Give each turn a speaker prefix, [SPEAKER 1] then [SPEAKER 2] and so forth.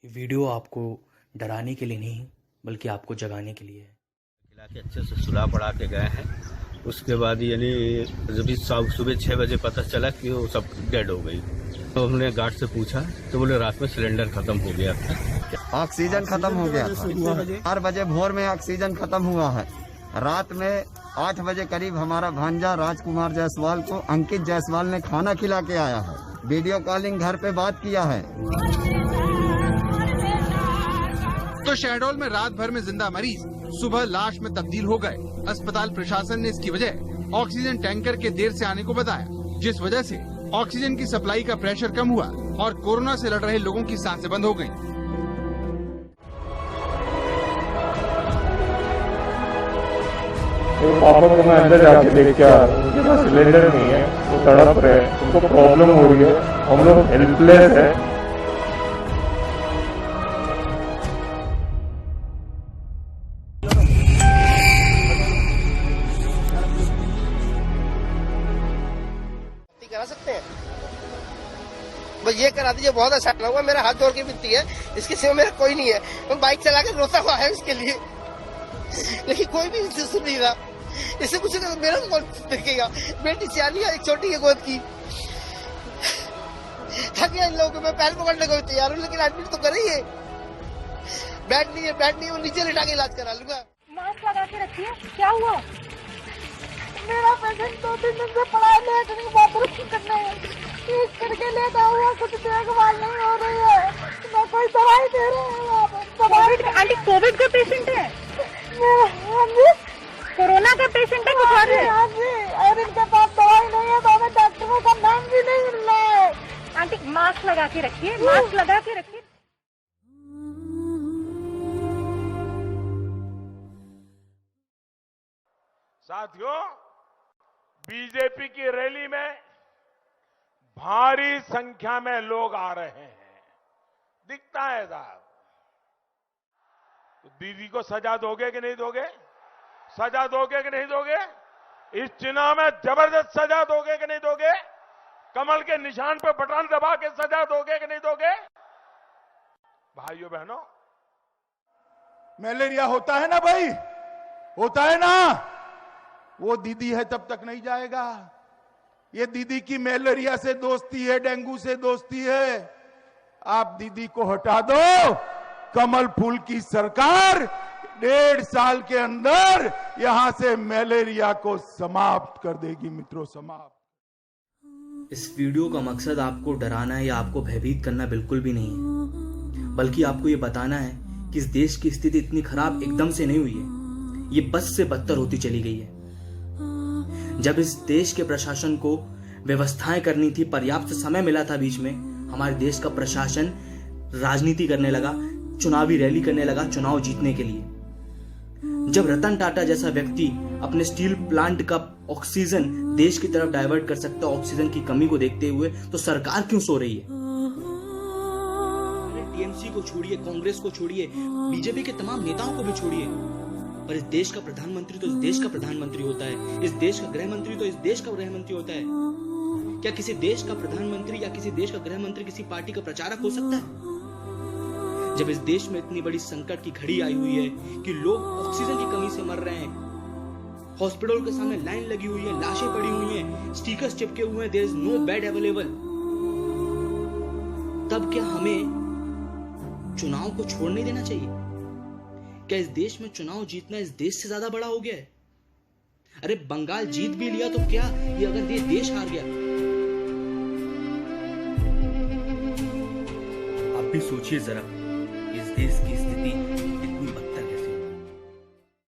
[SPEAKER 1] ये वीडियो आपको डराने के लिए नहीं बल्कि आपको जगाने के लिए है।
[SPEAKER 2] खिला के अच्छे से सुला पड़ा के गए हैं। उसके बाद यानी जब सुबह 6 बजे पता चला कि वो सब डेड हो गई। तो हमने गार्ड से पूछा तो बोले रात में सिलेंडर खत्म हो गया था,
[SPEAKER 3] ऑक्सीजन खत्म हो गया था। 4 बजे भोर में ऑक्सीजन खत्म हुआ है। रात में 8 बजे करीब हमारा भांजा राजकुमार जायसवाल को अंकित जायसवाल ने खाना खिला के आया है। वीडियो कॉलिंग घर पे बात किया है।
[SPEAKER 4] तो शहडोल में रात भर में जिंदा मरीज सुबह लाश में तब्दील हो गए। अस्पताल प्रशासन ने इसकी वजह ऑक्सीजन टैंकर के देर से आने को बताया, जिस वजह से ऑक्सीजन की सप्लाई का प्रेशर कम हुआ और कोरोना से लड़ रहे लोगों की सांसें बंद हो गईं।
[SPEAKER 5] पापा को मैं अंदर जाके देख के आ रहा हूँ, उनके पास सिलेंडर नहीं है, वो तड़प रहे हैं, उनको प्रॉब्लम हो रही है, हम लोग हेल्पलेस है।
[SPEAKER 6] करा सकते हैं, बस ये करा दीजिए, बहुत अच्छा लगा। मेरा हाथ जोड़ के विनती है, इसके सिवा मेरा कोई नहीं है। मैं बाइक चला के रोता हुआ है इसके लिए, लेकिन कोई भी इसे सुन नहीं रहा। इससे कुछ मेरा कौन देखेगा? बेटी सियानी है, एक छोटी है गोद की। ताकि इन लोगों को मैं पैर पकड़ने को तैयार हूँ, लेकिन एडमिट तो करे ही। बेड नहीं है, वो नीचे लिटा के इलाज करा लूंगा।
[SPEAKER 7] मास्क लगा के रखिए। क्या हुआ? मेरा पेशेंट 2-3 दिन से पड़ा है, लेट नहीं, बाथरूम करने ठीक करके लेटा हुआ, कुछ देखभाल नहीं हो रही है, ना कोई दवाई दे रहे हैं वहाँ पे। आंटी कोविड का पेशेंट है? हाँ जी। कोरोना का पेशेंट है? हाँ जी, और इनके पास दवाई नहीं है, तो हमें डॉक्टरों का नाम भी नहीं मिल रहा है। आंटी मास्क लगा के रखिए, मास्क लगा के रखिए।
[SPEAKER 8] साथियों, बीजेपी की रैली में भारी संख्या में लोग आ रहे हैं, दिखता है साहब। तो दीदी को सजा दोगे कि नहीं दोगे? सजा दोगे कि नहीं दोगे? इस चुनाव में जबरदस्त सजा दोगे कि नहीं दोगे? कमल के निशान पर बटन दबा के सजा दोगे कि नहीं दोगे? भाइयों बहनों,
[SPEAKER 9] मलेरिया होता है ना भाई, होता है ना। वो दीदी है तब तक नहीं जाएगा। ये दीदी की मलेरिया से दोस्ती है, डेंगू से दोस्ती है। आप दीदी को हटा दो, कमल फूल की सरकार 1.5 साल के अंदर यहां से मलेरिया को समाप्त कर देगी। मित्रों, समाप्त।
[SPEAKER 1] इस वीडियो का मकसद आपको डराना है या आपको भयभीत करना बिल्कुल भी नहीं है, बल्कि आपको ये बताना है कि इस देश की स्थिति इतनी खराब एकदम से नहीं हुई है, ये बस से बदतर होती चली गई है। जब इस देश के प्रशासन को व्यवस्थाएं करनी थी, पर्याप्त समय मिला था बीच में, हमारे देश का प्रशासन राजनीति करने लगा, चुनावी रैली करने लगा चुनाव जीतने के लिए। जब रतन टाटा जैसा व्यक्ति अपने स्टील प्लांट का ऑक्सीजन देश की तरफ डाइवर्ट कर सकता है ऑक्सीजन की कमी को देखते हुए, तो सरकार क्यों सो रही है? टीएमसी को छोड़िए, कांग्रेस को छोड़िए, बीजेपी के तमाम नेताओं को भी छोड़िए, पर इस देश का प्रधानमंत्री तो इस देश का प्रधानमंत्री होता है, इस देश का गृह मंत्री तो इस देश का गृह मंत्री होता है। क्या किसी देश का प्रधानमंत्री या किसी देश का गृह मंत्री किसी पार्टी का प्रचारक हो सकता है? जब इस देश में इतनी बड़ी संकट की घड़ी आई हुई है कि लोग ऑक्सीजन की कमी से मर रहे हैं, हॉस्पिटल के सामने लाइन लगी हुई है, लाशें पड़ी हुई हैं, स्टिकर्स चिपके हुए हैं, there is no bed available, तब क्या हमें चुनाव को छोड़ नहीं देना चाहिए? क्या इस देश में चुनाव जीतना इस देश से ज्यादा बड़ा हो गया है? अरे बंगाल जीत भी लिया तो क्या, ये अगर ये देश हार गया? आप भी सोचिए जरा, इस देश की स्थिति